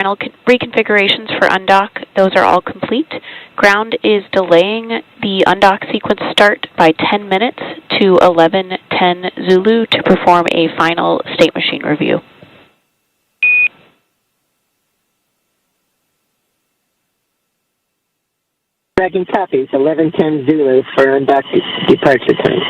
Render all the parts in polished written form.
Final reconfigurations for undock, those are all complete. Ground is delaying the undock sequence start by 10 minutes to 11:10 Zulu to perform a final state machine review. Dragon copies, 11:10 Zulu for undock departure time.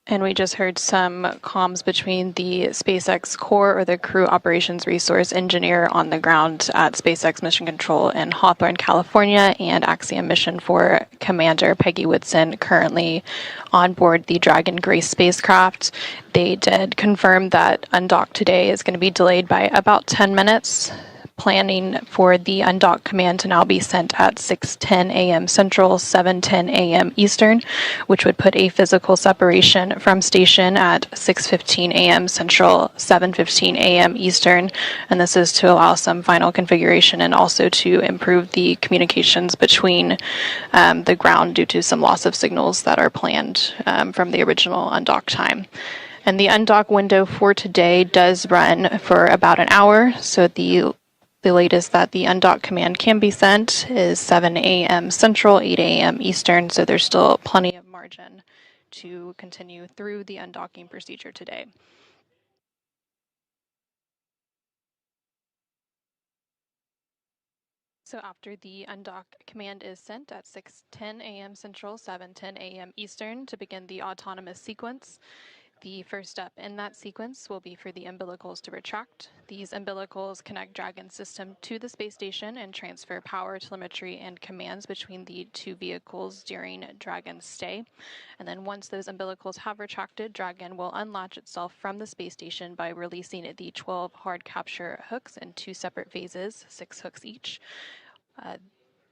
And we just heard some comms between the SpaceX core, or the crew operations resource engineer on the ground at SpaceX Mission Control in Hawthorne, California, and Axiom Mission for Commander Peggy Woodson, currently on board the Dragon Grace spacecraft. They did confirm that undock today is going to be delayed by about 10 minutes. Planning for the undock command to now be sent at 6:10 a.m. Central, 7:10 a.m. Eastern, which would put a physical separation from station at 6:15 a.m. Central, 7:15 a.m. Eastern, and this is to allow some final configuration and also to improve the communications between the ground due to some loss of signals that are planned from the original undock time. And the undock window for today does run for about an hour, so the latest that the undock command can be sent is 7 a.m. Central, 8 a.m. Eastern, so there's still plenty of margin to continue through the undocking procedure today. So after the undock command is sent at 6:10 a.m. Central, 7:10 a.m. Eastern to begin the autonomous sequence, the first step in that sequence will be for the umbilicals to retract. These umbilicals connect Dragon's system to the space station and transfer power, telemetry, and commands between the two vehicles during Dragon's stay. And then once those umbilicals have retracted, Dragon will unlatch itself from the space station by releasing the 12 hard capture hooks in 2 separate phases, 6 hooks each.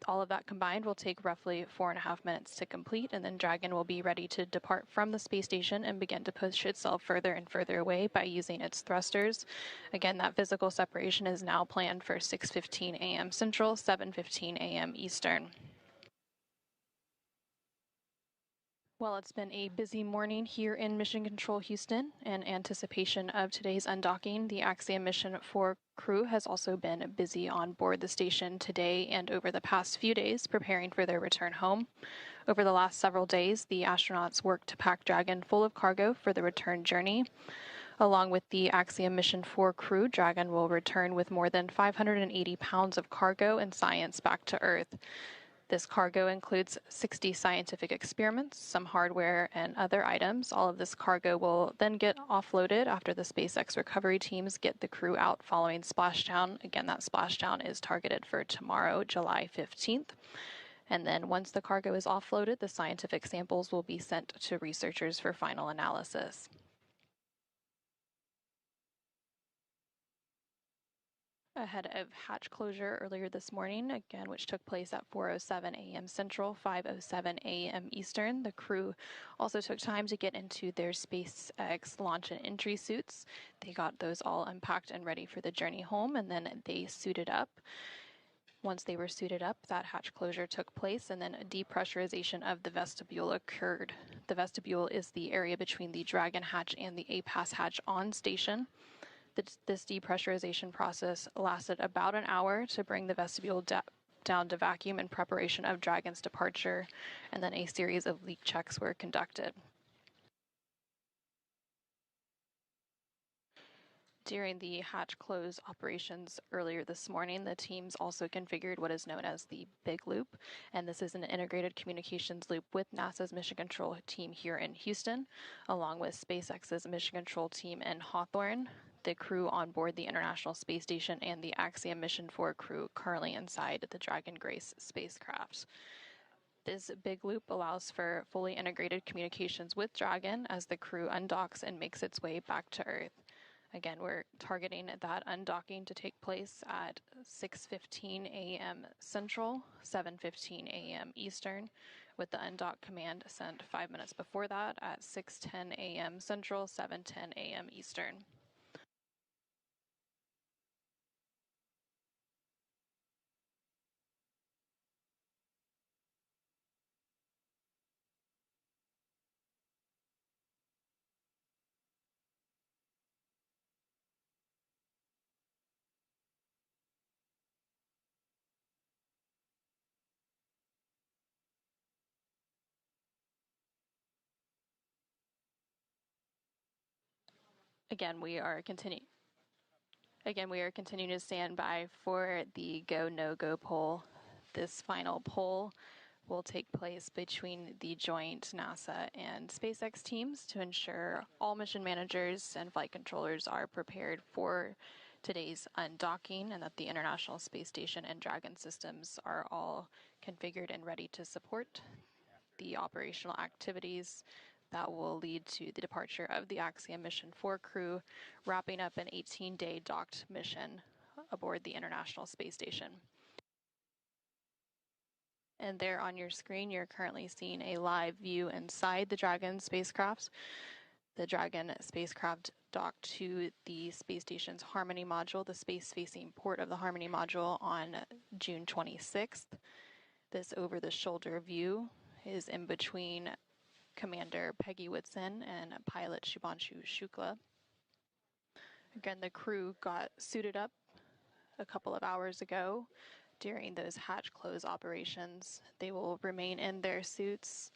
All of that combined will take roughly 4.5 minutes to complete, and then Dragon will be ready to depart from the space station and begin to push itself further and further away by using its thrusters. Again, that physical separation is now planned for 6:15 a.m. Central, 7:15 a.m. Eastern. Well, it's been a busy morning here in Mission Control Houston. In anticipation of today's undocking, the Axiom Mission 4 crew has also been busy on board the station today and over the past few days, preparing for their return home. Over the last several days, the astronauts worked to pack Dragon full of cargo for the return journey. Along with the Axiom Mission 4 crew, Dragon will return with more than 580 pounds of cargo and science back to Earth. This cargo includes 60 scientific experiments, some hardware, and other items. All of this cargo will then get offloaded after the SpaceX recovery teams get the crew out following splashdown. Again, that splashdown is targeted for tomorrow, July 15th. And then once the cargo is offloaded, the scientific samples will be sent to researchers for final analysis. Ahead of hatch closure earlier this morning, again, which took place at 4:07 a.m. Central, 5:07 a.m. Eastern. The crew also took time to get into their SpaceX launch and entry suits. They got those all unpacked and ready for the journey home, and then they suited up. Once they were suited up, that hatch closure took place, and then a depressurization of the vestibule occurred. The vestibule is the area between the Dragon hatch and the APAS hatch on station. This depressurization process lasted about an hour to bring the vestibule down to vacuum in preparation of Dragon's departure, and then a series of leak checks were conducted. During the hatch close operations earlier this morning, the teams also configured what is known as the Big Loop, and this is an integrated communications loop with NASA's Mission Control team here in Houston, along with SpaceX's Mission Control team in Hawthorne, the crew on board the International Space Station, and the Axiom Mission 4 crew currently inside the Dragon Grace spacecraft. This big loop allows for fully integrated communications with Dragon as the crew undocks and makes its way back to Earth. Again, we're targeting that undocking to take place at 6:15 a.m. Central, 7:15 a.m. Eastern, with the undock command sent 5 minutes before that at 6:10 a.m. Central, 7:10 a.m. Eastern. Again, we are continuing to stand by for the go, no-go poll. This final poll will take place between the joint NASA and SpaceX teams to ensure all mission managers and flight controllers are prepared for today's undocking and that the International Space Station and Dragon systems are all configured and ready to support the operational activities that will lead to the departure of the Axiom Mission 4 crew, wrapping up an 18-day docked mission aboard the International Space Station. And there on your screen, you're currently seeing a live view inside the Dragon spacecraft. The Dragon spacecraft docked to the space station's Harmony module, the space-facing port of the Harmony module, on June 26th. This over-the-shoulder view is in between Commander Peggy Whitson and pilot Shubhanshu Shukla. Again, the crew got suited up a couple of hours ago during those hatch close operations. They will remain in their suits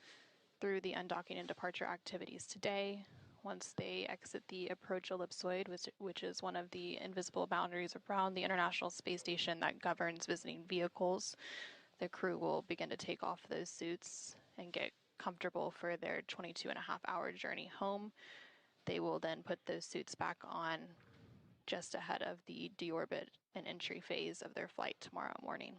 through the undocking and departure activities today. Once they exit the approach ellipsoid, which is one of the invisible boundaries around the International Space Station that governs visiting vehicles, the crew will begin to take off those suits and get comfortable for their 22.5-hour journey home. They will then put those suits back on just ahead of the deorbit and entry phase of their flight tomorrow morning.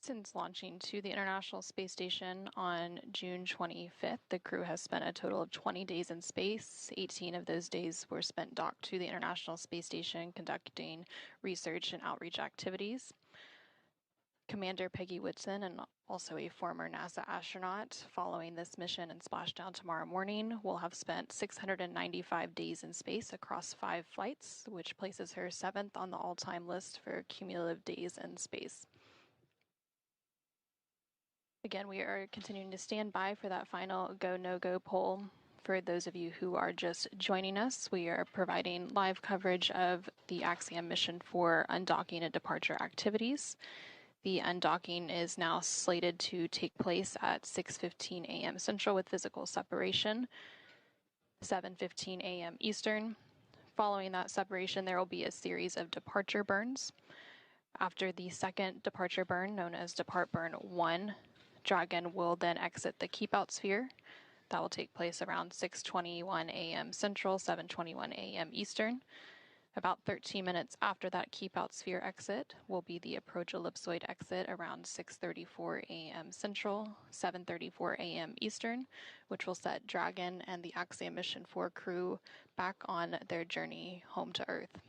Since launching to the International Space Station on June 25th, the crew has spent a total of 20 days in space. 18 of those days were spent docked to the International Space Station conducting research and outreach activities. Commander Peggy Whitson, and also a former NASA astronaut, following this mission and splashdown tomorrow morning, will have spent 695 days in space across 5 flights, which places her 7th on the all-time list for cumulative days in space. Again, we are continuing to stand by for that final go, no-go poll. For those of you who are just joining us, we are providing live coverage of the Axiom Mission for undocking and departure activities. The undocking is now slated to take place at 6:15 a.m. Central with physical separation, 7:15 a.m. Eastern. Following that separation, there will be a series of departure burns. After the second departure burn, known as Depart Burn 1, Dragon will then exit the Keepout sphere. That will take place around 6:21 a.m. Central, 7:21 a.m. Eastern. About 13 minutes after that Keepout sphere exit will be the approach ellipsoid exit around 6:34 a.m. Central, 7:34 a.m. Eastern, which will set Dragon and the Axiom Mission 4 crew back on their journey home to Earth.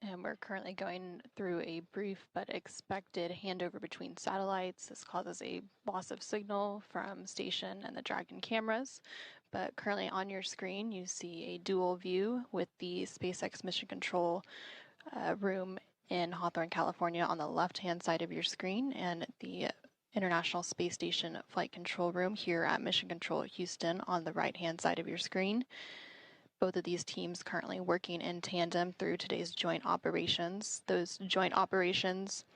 And we're currently going through a brief but expected handover between satellites. This causes a loss of signal from station and the Dragon cameras. But currently on your screen, you see a dual view with the SpaceX Mission Control room in Hawthorne, California on the left-hand side of your screen, and the International Space Station Flight Control Room here at Mission Control Houston on the right-hand side of your screen. Both of these teams currently working in tandem through today's joint operations. Those joint operations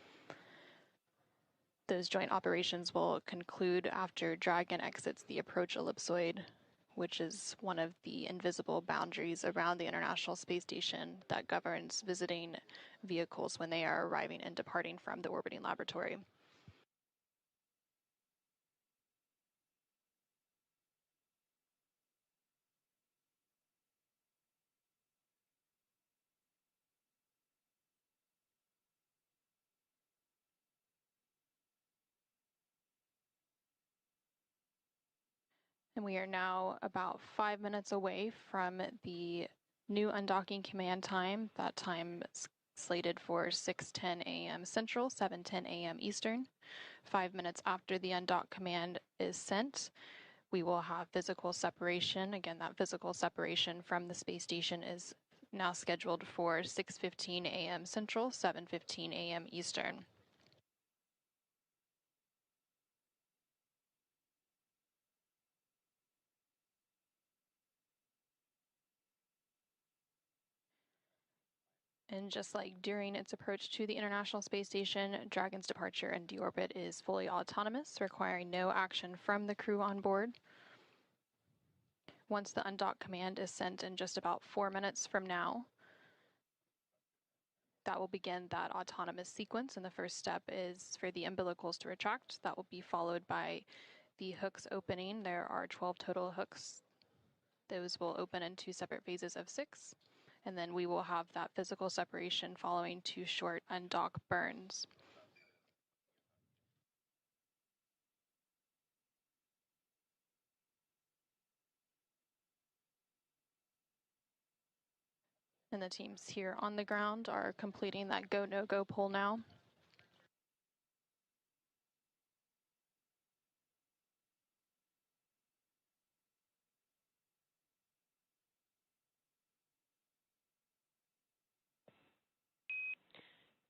will conclude after Dragon exits the approach ellipsoid which is one of the invisible boundaries around the International Space Station that governs visiting vehicles when they are arriving and departing from the orbiting laboratory. And we are now about 5 minutes away from the new undocking command time. That time is slated for 6:10 a.m. Central, 7:10 a.m. Eastern. 5 minutes after the undock command is sent, we will have physical separation. Again, that physical separation from the space station is now scheduled for 6:15 a.m. Central, 7:15 a.m. Eastern. And just like during its approach to the International Space Station, Dragon's departure and deorbit is fully autonomous, requiring no action from the crew on board. Once the undock command is sent in just about 4 minutes from now, that will begin that autonomous sequence. And the first step is for the umbilicals to retract. That will be followed by the hooks opening. There are 12 total hooks. Those will open in 2 separate phases of 6. And then we will have that physical separation following 2 short undock burns. And the teams here on the ground are completing that go, no go poll now.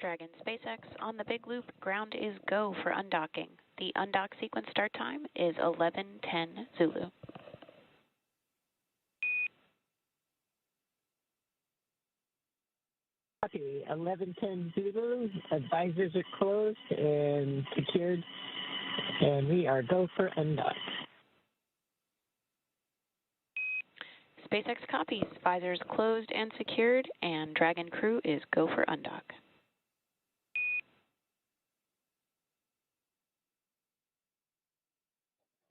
Dragon SpaceX on the big loop. Ground is go for undocking. The undock sequence start time is 11:10 Zulu. Copy. 11:10 Zulu. Advisors are closed and secured, and we are go for undock. SpaceX copies. Visors closed and secured, and Dragon crew is go for undock.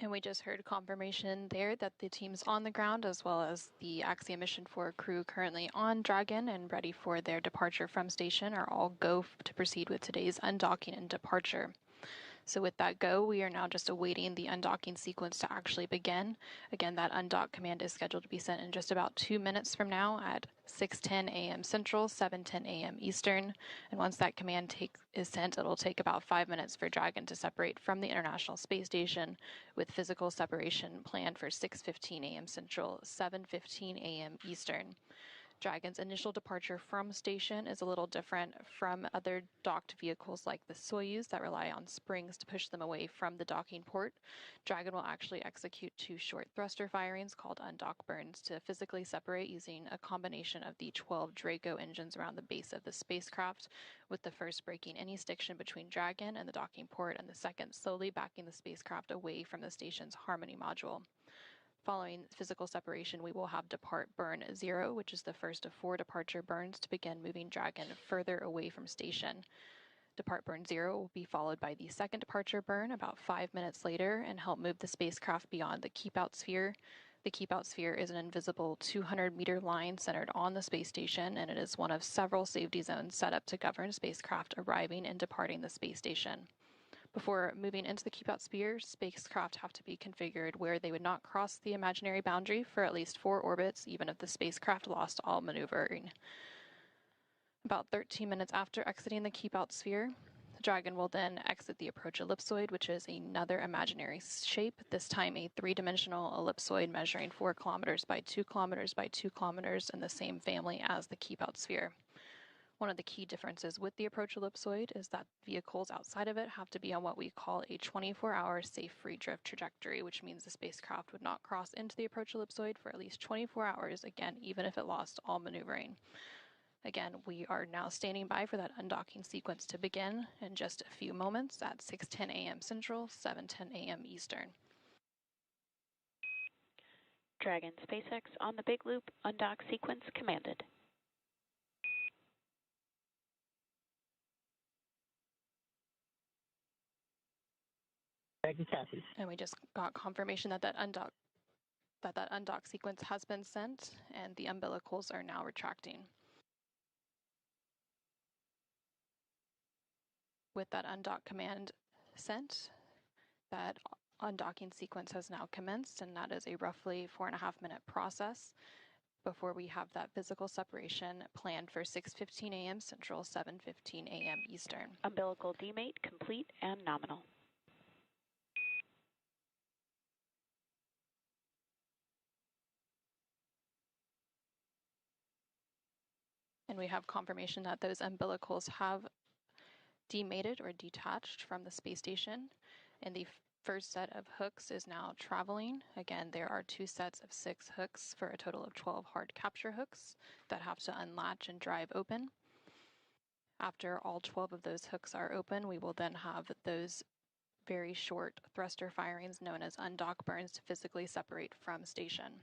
And we just heard confirmation there that the teams on the ground, as well as the Axiom Mission 4 crew currently on Dragon and ready for their departure from station, are all go to proceed with today's undocking and departure. So with that go, we are now just awaiting the undocking sequence to actually begin. Again, that undock command is scheduled to be sent in just about 2 minutes from now at 6:10 a.m. Central, 7:10 a.m. Eastern. And once that command is sent, it'll take about 5 minutes for Dragon to separate from the International Space Station, with physical separation planned for 6:15 a.m. Central, 7:15 a.m. Eastern. Dragon's initial departure from station is a little different from other docked vehicles like the Soyuz that rely on springs to push them away from the docking port. Dragon will actually execute 2 short thruster firings called undock burns to physically separate using a combination of the 12 Draco engines around the base of the spacecraft, with the first breaking any stiction between Dragon and the docking port, and the second slowly backing the spacecraft away from the station's Harmony module. Following physical separation, we will have depart burn 0, which is the first of 4 departure burns to begin moving Dragon further away from station. Depart burn 0 will be followed by the second departure burn about 5 minutes later and help move the spacecraft beyond the Keepout sphere. The Keepout sphere is an invisible 200-meter line centered on the space station, and it is one of several safety zones set up to govern spacecraft arriving and departing the space station. Before moving into the Keepout sphere, spacecraft have to be configured where they would not cross the imaginary boundary for at least 4 orbits, even if the spacecraft lost all maneuvering. About 13 minutes after exiting the Keepout sphere, the Dragon will then exit the approach ellipsoid, which is another imaginary shape, this time a 3-dimensional ellipsoid measuring 4 kilometers by 2 kilometers by 2 kilometers in the same family as the Keepout sphere. One of the key differences with the approach ellipsoid is that vehicles outside of it have to be on what we call a 24-hour safe free drift trajectory, which means the spacecraft would not cross into the approach ellipsoid for at least 24 hours, again, even if it lost all maneuvering. Again, we are now standing by for that undocking sequence to begin in just a few moments at 6:10 a.m. Central, 7:10 a.m. Eastern. Dragon SpaceX on the big loop, undock sequence commanded. Dragon copy. And we just got confirmation that that undock sequence has been sent, and the umbilicals are now retracting. With that undock command sent, that undocking sequence has now commenced, and that is a roughly 4.5-minute process before we have that physical separation planned for 6:15 a.m. Central, 7:15 a.m. Eastern. Umbilical demate complete and nominal. And we have confirmation that those umbilicals have demated or detached from the space station, and the first set of hooks is now traveling. Again, there are 2 sets of 6 hooks for a total of 12 hard capture hooks that have to unlatch and drive open. After all 12 of those hooks are open, we will then have those very short thruster firings known as undock burns to physically separate from station.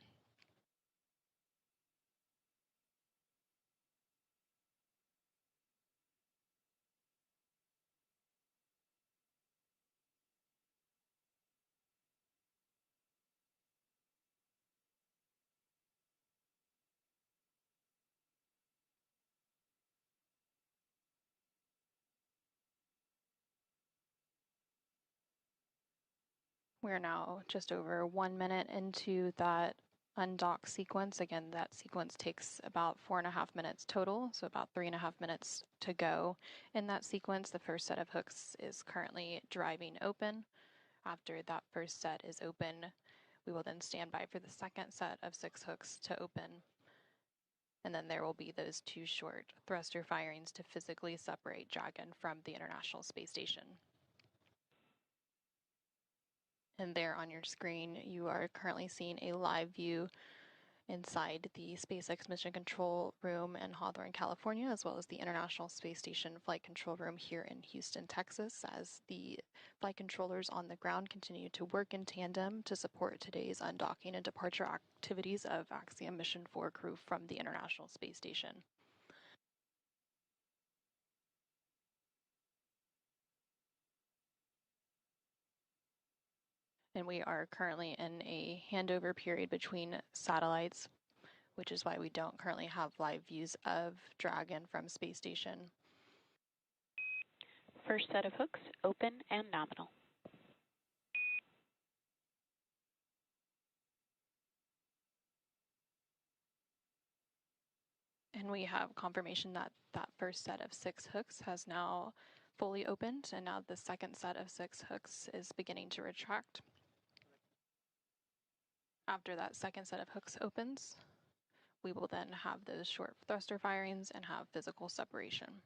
We're now just over 1 minute into that undock sequence. Again, that sequence takes about 4.5 minutes total, so about 3.5 minutes to go. In that sequence, the first set of hooks is currently driving open. After that first set is open, we will then stand by for the second set of 6 hooks to open. And then there will be those 2 short thruster firings to physically separate Dragon from the International Space Station. And there on your screen, you are currently seeing a live view inside the SpaceX Mission Control Room in Hawthorne, California, as well as the International Space Station Flight Control Room here in Houston, Texas, as the flight controllers on the ground continue to work in tandem to support today's undocking and departure activities of Axiom Mission 4 crew from the International Space Station. And we are currently in a handover period between satellites, which is why we don't currently have live views of Dragon from space station. First set of hooks open and nominal. And we have confirmation that that first set of 6 hooks has now fully opened, and now the second set of 6 hooks is beginning to retract. After that second set of hooks opens, we will then have those short thruster firings and have physical separation.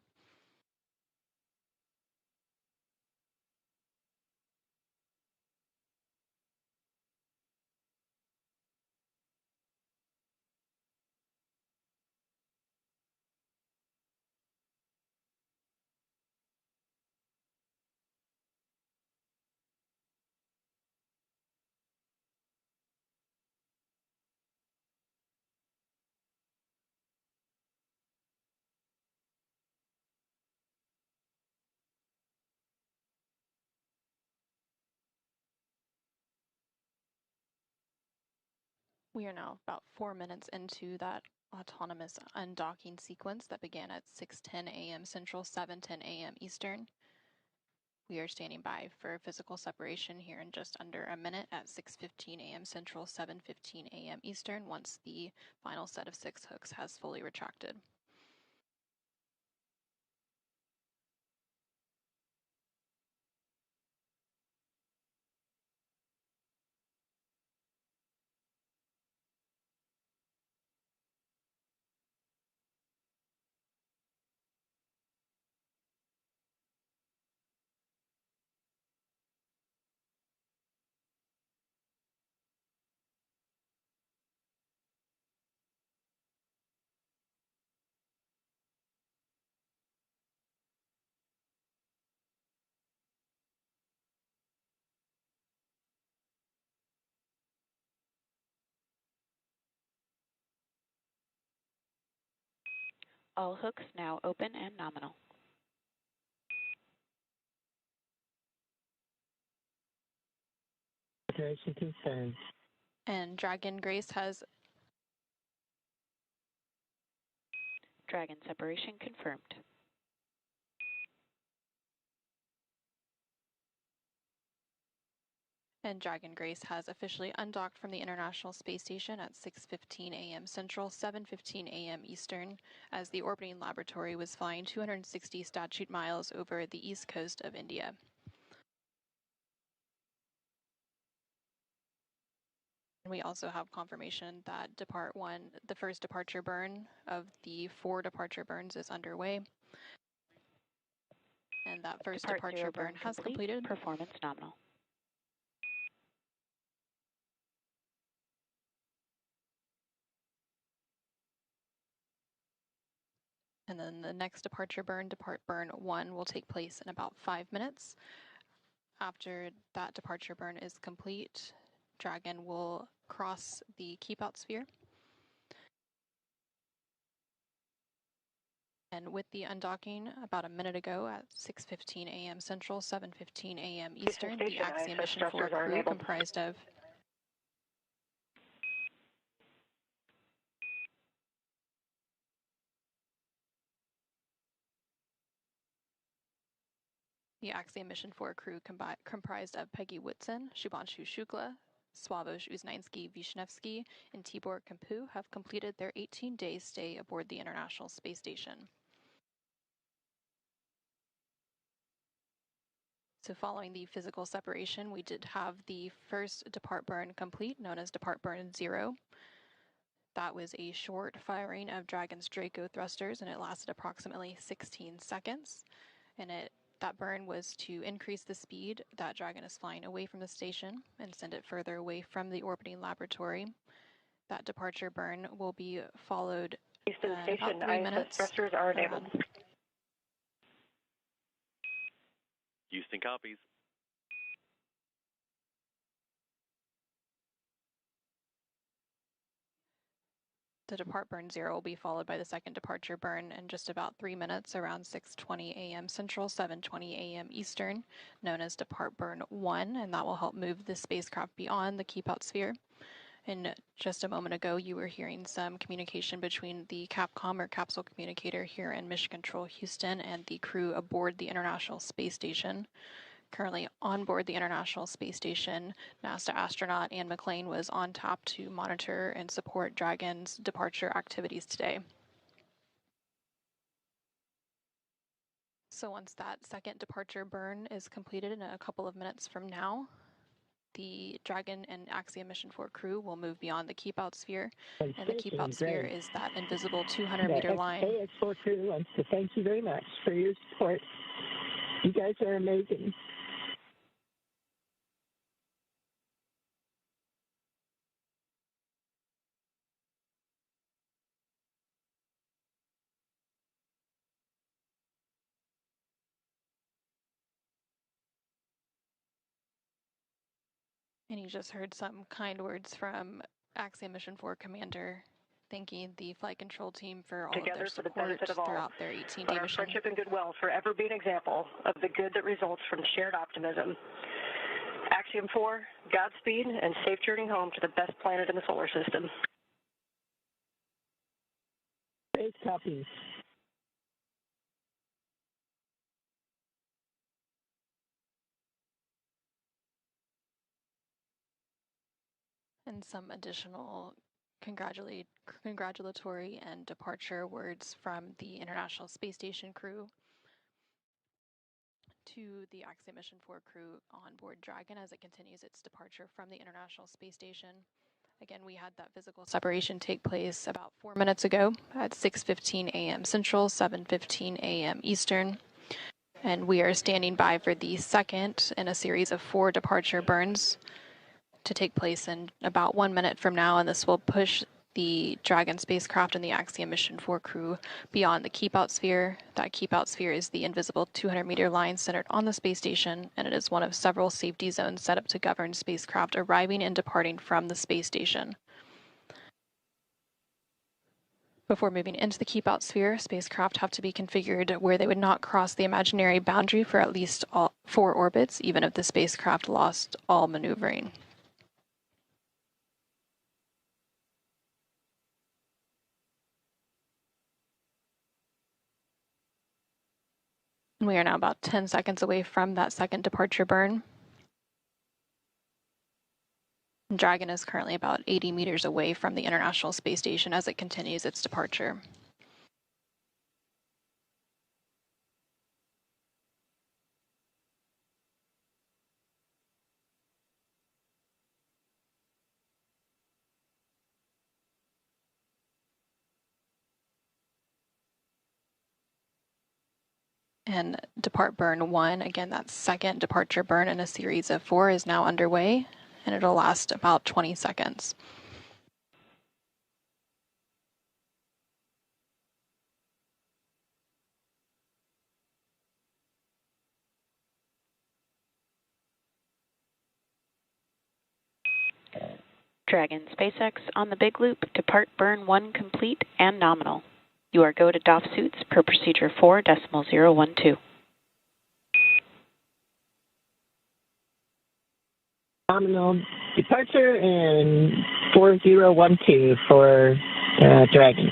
We are now about 4 minutes into that autonomous undocking sequence that began at 6:10 a.m. Central, 7:10 a.m. Eastern. We are standing by for physical separation here in just under a minute at 6:15 a.m. Central, 7:15 a.m. Eastern, once the final set of 6 hooks has fully retracted. All hooks now open and nominal. Operation confirmed. And Dragon Grace has Dragon separation confirmed. Dragon Grace has officially undocked from the International Space Station at 6:15 a.m. Central, 7:15 a.m. Eastern, as the orbiting laboratory was flying 260 statute miles over the east coast of India. We also have confirmation that Depart 1, the first departure burn of the 4 departure burns, is underway. And that first departure burn has completed. Performance nominal. And then the next departure burn, Depart Burn 1, will take place in about 5 minutes. After that departure burn is complete, Dragon will cross the Keepout sphere. And with the undocking about a minute ago at 6:15 a.m. Central, 7:15 a.m. Eastern, the Axiom Mission 4 crew comprised of comprised of Peggy Whitson, Shubhanshu Shukla, Sławosz Uznański-Wisniewski, and Tibor Kampu have completed their 18-day stay aboard the International Space Station. So following the physical separation, we did have the first depart burn complete, known as Depart Burn 0. That was a short firing of Dragon's Draco thrusters, and it lasted approximately 16 seconds. And that burn was to increase the speed that Dragon is flying away from the station and send it further away from the orbiting laboratory. That departure burn will be followed Houston Station, about 3 minutes. thrusters are enabled. Houston copies. The depart burn 0 will be followed by the second departure burn in just about 3 minutes, around 6:20 a.m. Central, 7:20 a.m. Eastern, known as depart burn 1, and that will help move the spacecraft beyond the Keepout sphere. And just a moment ago, you were hearing some communication between the CAPCOM, or capsule communicator, here in Mission Control Houston, and the crew aboard the International Space Station. Currently on board the International Space Station, NASA astronaut Anne McClain was on tap to monitor and support Dragon's departure activities today. So once that second departure burn is completed in a couple of minutes from now, the Dragon and Axiom Mission 4 crew will move beyond the Keepout sphere, and the Keepout sphere is that invisible 200-meter line. AX4 crew wants to thank you very much for your support. You guys are amazing. And you just heard some kind words from Axiom Mission 4 Commander thanking the flight control team for all of their support throughout their 18-day Our mission. friendship and goodwill forever be an example of the good that results from shared optimism. Axiom 4, Godspeed and safe journey home to the best planet in the solar system. Space copies. And some additional congratulatory and departure words from the International Space Station crew to the Axiom Mission 4 crew on board Dragon as it continues its departure from the International Space Station. Again, we had that physical separation take place about 4 minutes ago at 6:15 a.m. Central, 7:15 a.m. Eastern. And we are standing by for the second in a series of 4 departure burns to take place in about 1 minute from now, and this will push the Dragon spacecraft and the Axiom Mission 4 crew beyond the Keepout sphere. That Keepout sphere is the invisible 200-meter line centered on the space station, and it is one of several safety zones set up to govern spacecraft arriving and departing from the space station. Before moving into the Keepout sphere, spacecraft have to be configured where they would not cross the imaginary boundary for at least 4 orbits, even if the spacecraft lost all maneuvering. We are now about 10 seconds away from that second departure burn. Dragon is currently about 80 meters away from the International Space Station as it continues its departure. And depart burn 1, again, that second departure burn in a series of 4 is now underway, and it'll last about 20 seconds. Dragon SpaceX on the big loop, depart burn 1 complete and nominal. You are go to DOF suits per procedure 4.012. Nominal departure and 4012 for Dragon.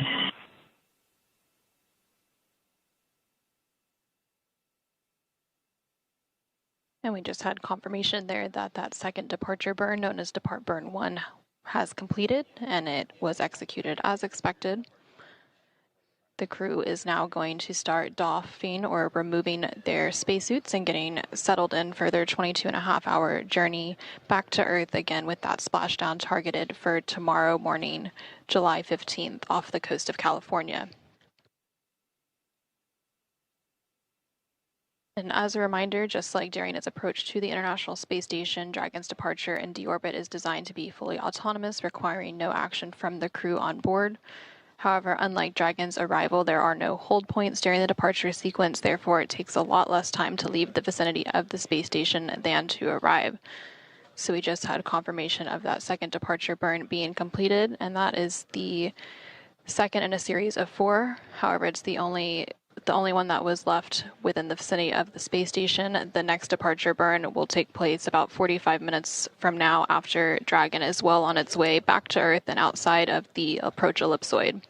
And we just had confirmation there that that second departure burn, known as depart burn 1, has completed, and it was executed as expected. The crew is now going to start doffing or removing their spacesuits and getting settled in for their 22.5-hour journey back to Earth, again with that splashdown targeted for tomorrow morning, July 15th, off the coast of California. And as a reminder, just like during its approach to the International Space Station, Dragon's departure and deorbit is designed to be fully autonomous, requiring no action from the crew on board. However, unlike Dragon's arrival, there are no hold points during the departure sequence, therefore it takes a lot less time to leave the vicinity of the space station than to arrive. So we just had confirmation of that second departure burn being completed, and that is the second in a series of 4. However, it's the only one that was left within the vicinity of the space station. The next departure burn will take place about 45 minutes from now, after Dragon is well on its way back to Earth and outside of the approach ellipsoid.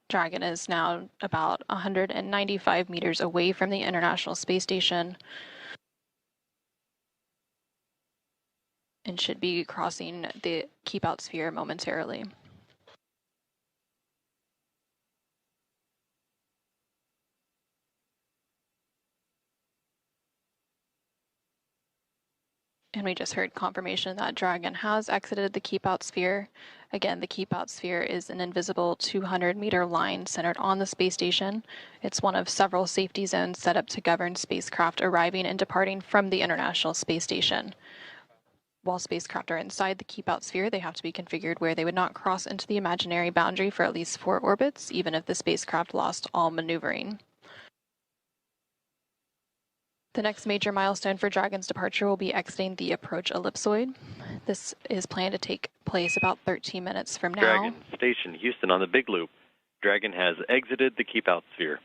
Dragon is now about 195 meters away from the International Space Station and should be crossing the Keepout sphere momentarily. And we just heard confirmation that Dragon has exited the Keepout sphere. Again, the Keepout sphere is an invisible 200-meter line centered on the space station. It's one of several safety zones set up to govern spacecraft arriving and departing from the International Space Station. While spacecraft are inside the Keepout sphere, they have to be configured where they would not cross into the imaginary boundary for at least 4 orbits, even if the spacecraft lost all maneuvering. The next major milestone for Dragon's departure will be exiting the approach ellipsoid. This is planned to take place about 13 minutes from now. Dragon Station, Houston on the big loop. Dragon has exited the Keepout sphere.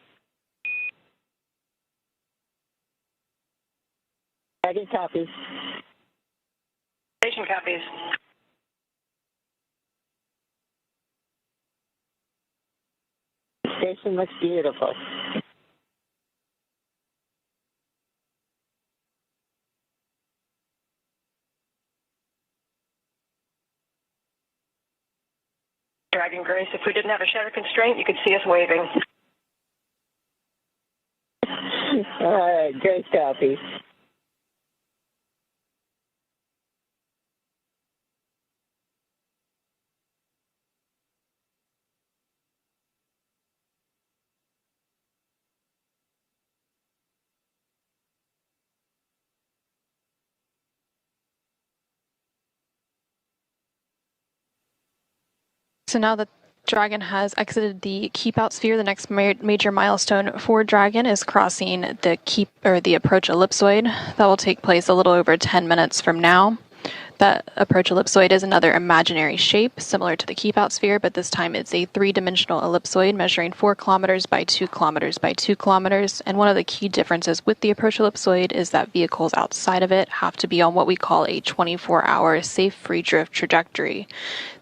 Dragon copies. Station copies. Station looks beautiful. Dragon Grace, if we didn't have a shutter constraint, you could see us waving. All right, great copy. So now that Dragon has exited the Keepout sphere. The next major milestone for Dragon is crossing the approach ellipsoid. That will take place a little over 10 minutes from now. That approach ellipsoid is another imaginary shape similar to the Keepout sphere, but this time it's a three-dimensional ellipsoid measuring 4 kilometers by 2 kilometers by 2 kilometers. And one of the key differences with the approach ellipsoid is that vehicles outside of it have to be on what we call a 24-hour safe free drift trajectory.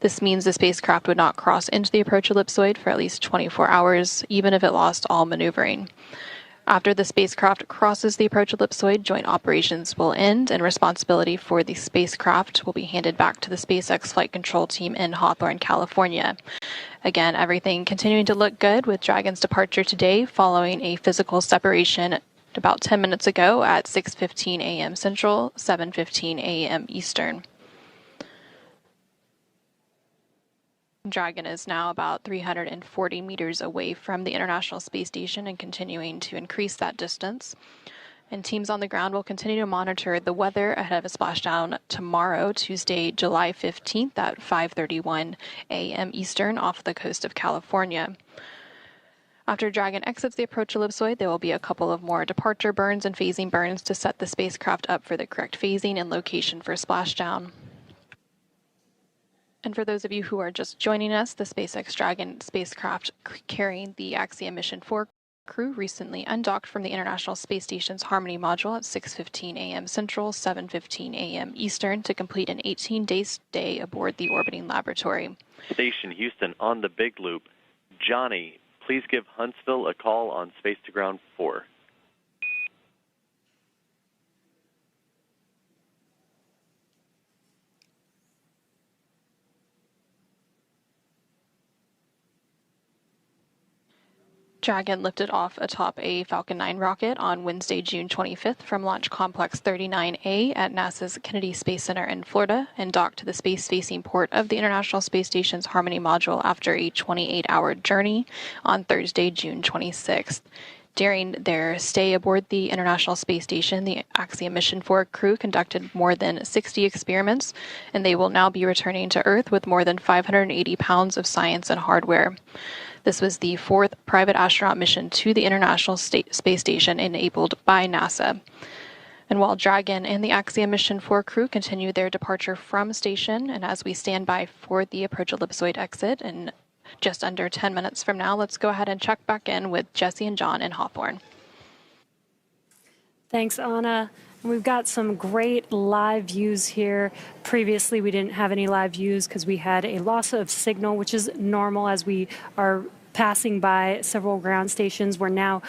This means the spacecraft would not cross into the approach ellipsoid for at least 24 hours, even if it lost all maneuvering. After the spacecraft crosses the approach ellipsoid, joint operations will end, and responsibility for the spacecraft will be handed back to the SpaceX flight control team in Hawthorne, California. Again, everything continuing to look good with Dragon's departure today following a physical separation about 10 minutes ago at 6:15 a.m. Central, 7:15 a.m. Eastern. Dragon is now about 340 meters away from the International Space Station and continuing to increase that distance. And teams on the ground will continue to monitor the weather ahead of a splashdown tomorrow, Tuesday, July 15th at 5:31 a.m. Eastern off the coast of California. After Dragon exits the approach ellipsoid, there will be a couple of more departure burns and phasing burns to set the spacecraft up for the correct phasing and location for splashdown. And for those of you who are just joining us, the SpaceX Dragon spacecraft carrying the Axiom Mission 4 crew recently undocked from the International Space Station's Harmony module at 6:15 a.m. Central, 7:15 a.m. Eastern to complete an 18-day stay aboard the orbiting laboratory. Station Houston on the Big Loop. Johnny, please give Huntsville a call on Space to Ground 4. Dragon lifted off atop a Falcon 9 rocket on Wednesday, June 25th from Launch Complex 39A at NASA's Kennedy Space Center in Florida and docked to the space-facing port of the International Space Station's Harmony module after a 28-hour journey on Thursday, June 26th. During their stay aboard the International Space Station, the Axiom Mission 4 crew conducted more than 60 experiments, and they will now be returning to Earth with more than 580 pounds of science and hardware. This was the 4th private astronaut mission to the International Space Station enabled by NASA. And while Dragon and the Axiom Mission 4 crew continue their departure from station, and as we stand by for the approach ellipsoid exit in just under 10 minutes from now, let's go ahead and check back in with Jesse and John in Hawthorne. Thanks, Anna. We've got some great live views here. Previously, we didn't have any live views because we had a loss of signal, which is normal as we are passing by several ground stations. We're now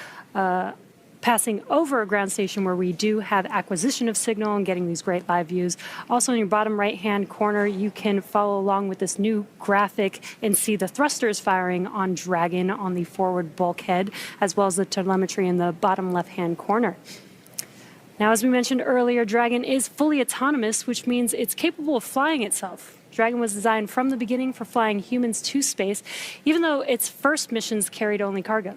passing over a ground station where we do have acquisition of signal and getting these great live views. Also, in your bottom right-hand corner, you can follow along with this new graphic and see the thrusters firing on Dragon on the forward bulkhead, as well as the telemetry in the bottom left-hand corner. Now, as we mentioned earlier, Dragon is fully autonomous, which means it's capable of flying itself. Dragon was designed from the beginning for flying humans to space, even though its first missions carried only cargo.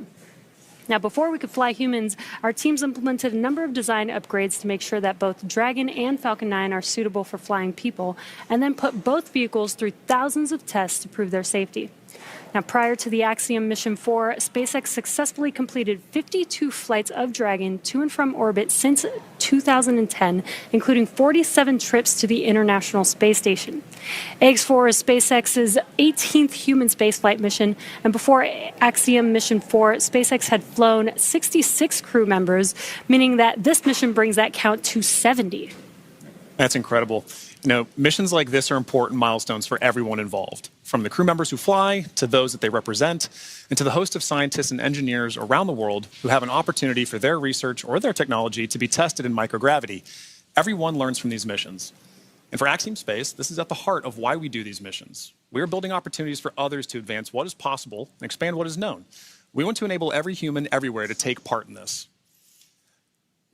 Now, before we could fly humans, our teams implemented a number of design upgrades to make sure that both Dragon and Falcon 9 are suitable for flying people, and then put both vehicles through thousands of tests to prove their safety. Now, prior to the Axiom Mission 4, SpaceX successfully completed 52 flights of Dragon to and from orbit since 2010, including 47 trips to the International Space Station. AX-4 is SpaceX's 18th human spaceflight mission, and before Axiom Mission 4, SpaceX had flown 66 crew members, meaning that this mission brings that count to 70. That's incredible. You know, missions like this are important milestones for everyone involved, from the crew members who fly to those that they represent, and to the host of scientists and engineers around the world who have an opportunity for their research or their technology to be tested in microgravity. Everyone learns from these missions. And for Axiom Space, this is at the heart of why we do these missions. We are building opportunities for others to advance what is possible and expand what is known. We want to enable every human everywhere to take part in this.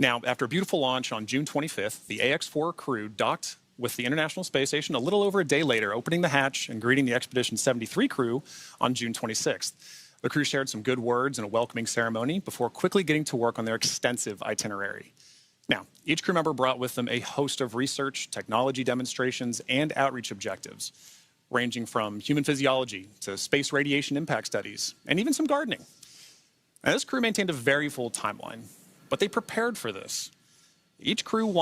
Now, after a beautiful launch on June 25th, the AX-4 crew docked with the International Space Station a little over a day later, opening the hatch and greeting the Expedition 73 crew on June 26th. The crew shared some good words and a welcoming ceremony before quickly getting to work on their extensive itinerary. Now, each crew member brought with them a host of research, technology demonstrations, and outreach objectives. ranging from human physiology to space radiation impact studies, and even some gardening. Now, this crew maintained a very full timeline, but they prepared for this. Each crew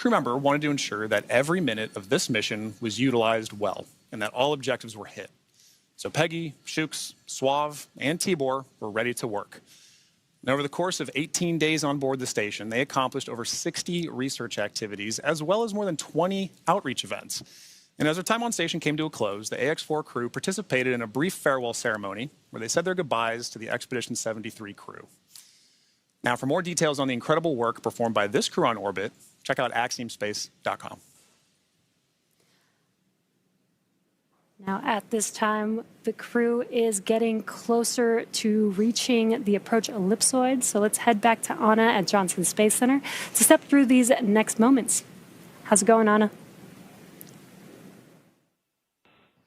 member wanted to ensure that every minute of this mission was utilized well and that all objectives were hit. So Peggy, Shooks, Suave, and Tibor were ready to work. And over the course of 18 days on board the station, they accomplished over 60 research activities, as well as more than 20 outreach events. And as their time on station came to a close, the AX-4 crew participated in a brief farewell ceremony where they said their goodbyes to the Expedition 73 crew. Now, for more details on the incredible work performed by this crew on orbit, check out axiomspace.com. Now, at this time, the crew is getting closer to reaching the approach ellipsoid. So let's head back to Anna at Johnson Space Center to step through these next moments. How's it going, Anna?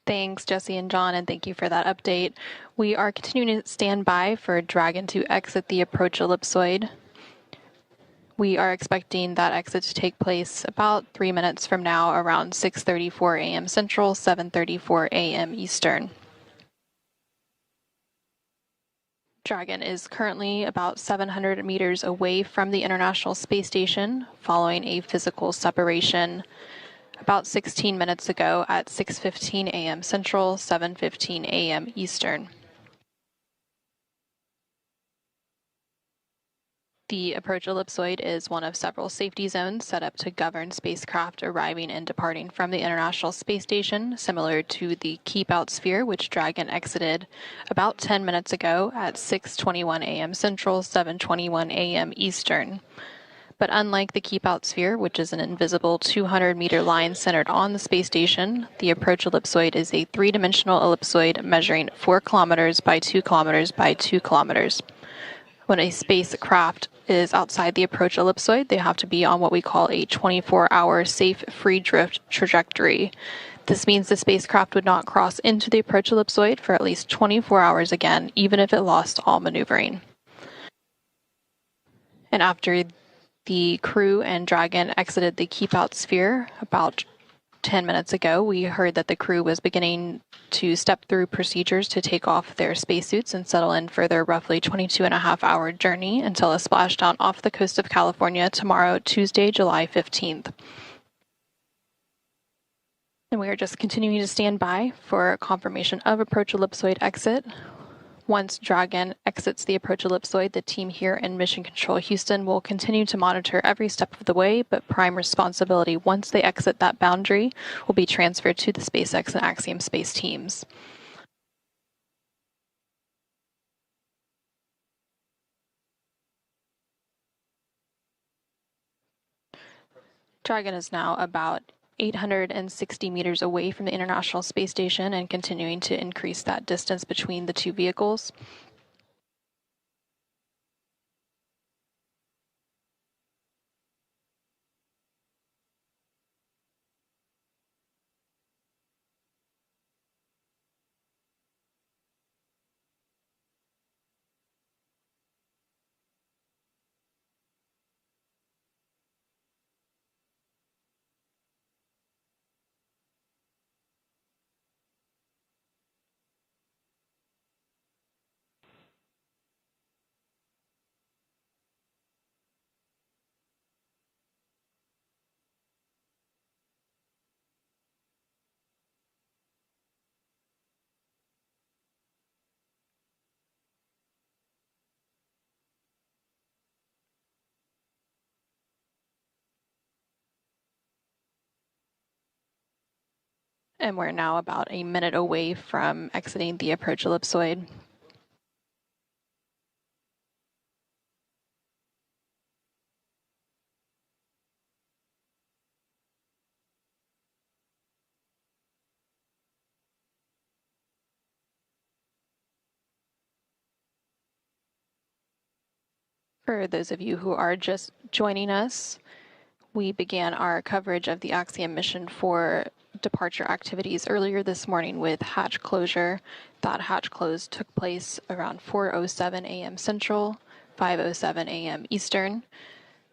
Thanks, Jesse and John, and thank you for that update. We are continuing to stand by for Dragon to exit the approach ellipsoid. We are expecting that exit to take place about 3 minutes from now, around 6:34 a.m. Central, 7:34 a.m. Eastern. Dragon is currently about 700 meters away from the International Space Station, following a physical separation about 16 minutes ago at 6:15 a.m. Central, 7:15 a.m. Eastern. The approach ellipsoid is one of several safety zones set up to govern spacecraft arriving and departing from the International Space Station, similar to the Keepout sphere, which Dragon exited about 10 minutes ago at 6:21 a.m. Central, 7:21 a.m. Eastern. But unlike the Keepout sphere, which is an invisible 200-meter line centered on the space station, the approach ellipsoid is a three-dimensional ellipsoid measuring 4 kilometers by 2 kilometers by 2 kilometers. When a spacecraft is outside the approach ellipsoid, they have to be on what we call a 24-hour safe free drift trajectory. This means the spacecraft would not cross into the approach ellipsoid for at least 24 hours again, even if it lost all maneuvering. And after the crew and Dragon exited the Keepout sphere about 10 minutes ago, we heard that the crew was beginning to step through procedures to take off their spacesuits and settle in for their roughly 22.5-hour journey until a splashdown off the coast of California tomorrow, Tuesday, July 15th. And we are just continuing to stand by for confirmation of approach ellipsoid exit. Once Dragon exits the approach ellipsoid, the team here in Mission Control Houston will continue to monitor every step of the way, but prime responsibility once they exit that boundary will be transferred to the SpaceX and Axiom Space teams. Dragon is now about 860 meters away from the International Space Station and continuing to increase that distance between the two vehicles. And we're now about a minute away from exiting the approach ellipsoid. For those of you who are just joining us, we began our coverage of the Axiom mission for departure activities earlier this morning with hatch closure. That hatch close took place around 4:07 a.m. Central, 5:07 a.m. Eastern.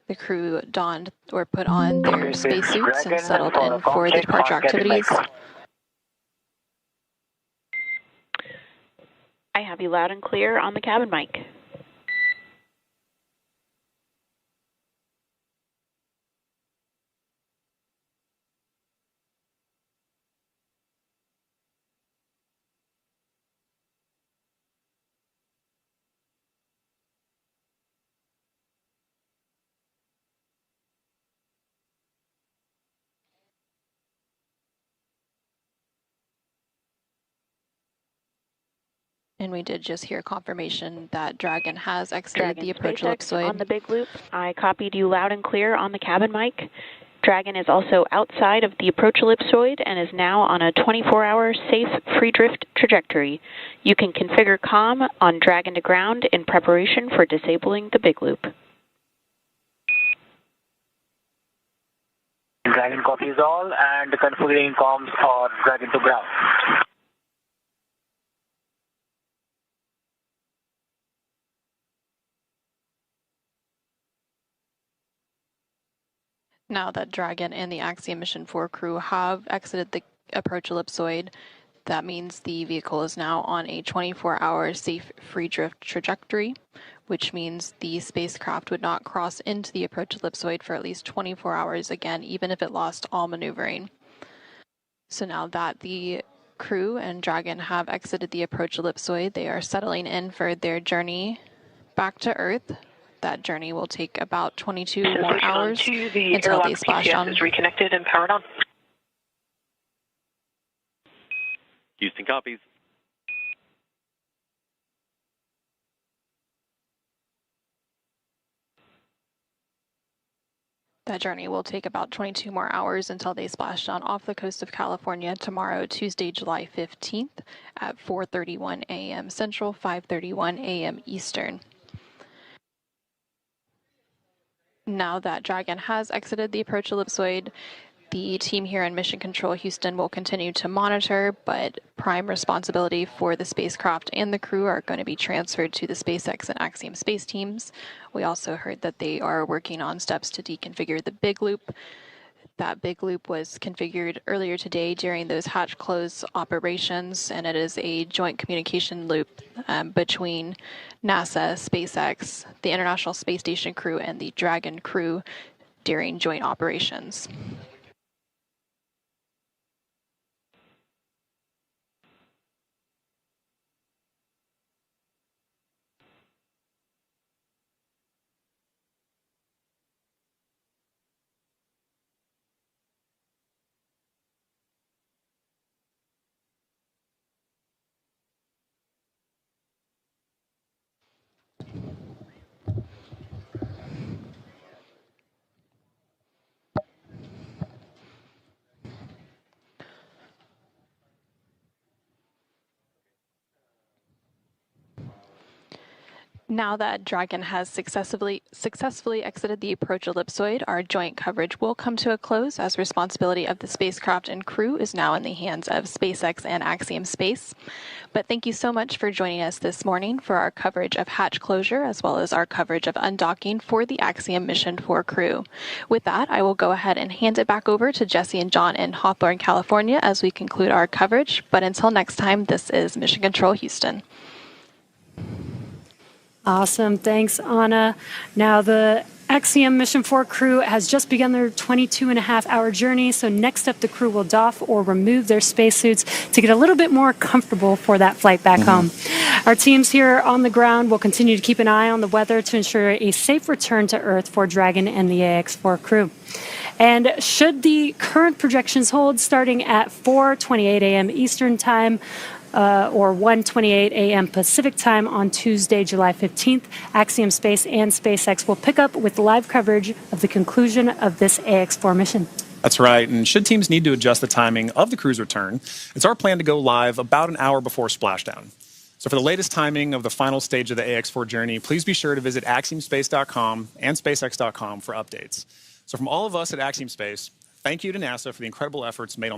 The crew donned or put on their spacesuits and settled in for the departure activities. I have you loud and clear on the cabin mic. And we did just hear confirmation that Dragon has exited the approach SpaceX ellipsoid. on the big loop. I copied you loud and clear on the cabin mic. Dragon is also outside of the approach ellipsoid and is now on a 24-hour safe free drift trajectory. You can configure comm on Dragon to ground in preparation for disabling the big loop. Dragon copies all and configuring comms for Dragon to ground. Now that Dragon and the Axiom Mission 4 crew have exited the approach ellipsoid, that means the vehicle is now on a 24-hour safe free drift trajectory, which means the spacecraft would not cross into the approach ellipsoid for at least 24 hours again, even if it lost all maneuvering. So now that the crew and Dragon have exited the approach ellipsoid, they are settling in for their journey back to Earth. That journey will take about 22 more hours until they splash down. Is reconnected and powered on. Houston copies. That journey will take about 22 more hours until they splash down off the coast of California tomorrow, Tuesday, July 15th at 4:31 a.m. Central, 5:31 a.m. Eastern. Now that Dragon has exited the approach ellipsoid, the team here in Mission Control Houston will continue to monitor, but prime responsibility for the spacecraft and the crew are going to be transferred to the SpaceX and Axiom space teams. We also heard that they are working on steps to deconfigure the big loop. That big loop was configured earlier today during those hatch close operations, and it is a joint communication loop between NASA, SpaceX, the International Space Station crew, and the Dragon crew during joint operations. Now that Dragon has successfully exited the approach ellipsoid, our joint coverage will come to a close as responsibility of the spacecraft and crew is now in the hands of SpaceX and Axiom Space. But thank you so much for joining us this morning for our coverage of hatch closure as well as our coverage of undocking for the Axiom Mission 4 crew. With that, I will go ahead and hand it back over to Jesse and John in Hawthorne, California as we conclude our coverage. But until next time, this is Mission Control Houston. Awesome. Thanks, Anna. Now, the Axiom Mission 4 crew has just begun their 22-and-a-half-hour journey. So next up, the crew will doff or remove their spacesuits to get a little bit more comfortable for that flight back home. Our teams here on the ground will continue to keep an eye on the weather to ensure a safe return to Earth for Dragon and the AX4 crew. And should the current projections hold, starting at 4:28 a.m. Eastern Time, or 1:28 a.m. Pacific Time on Tuesday, July 15th, Axiom Space and SpaceX will pick up with live coverage of the conclusion of this AX4 mission. That's right, and should teams need to adjust the timing of the crew's return, it's our plan to go live about an hour before splashdown. So for the latest timing of the final stage of the AX4 journey, please be sure to visit axiomspace.com and spacex.com for updates. So from all of us at Axiom Space, thank you to NASA for the incredible efforts made on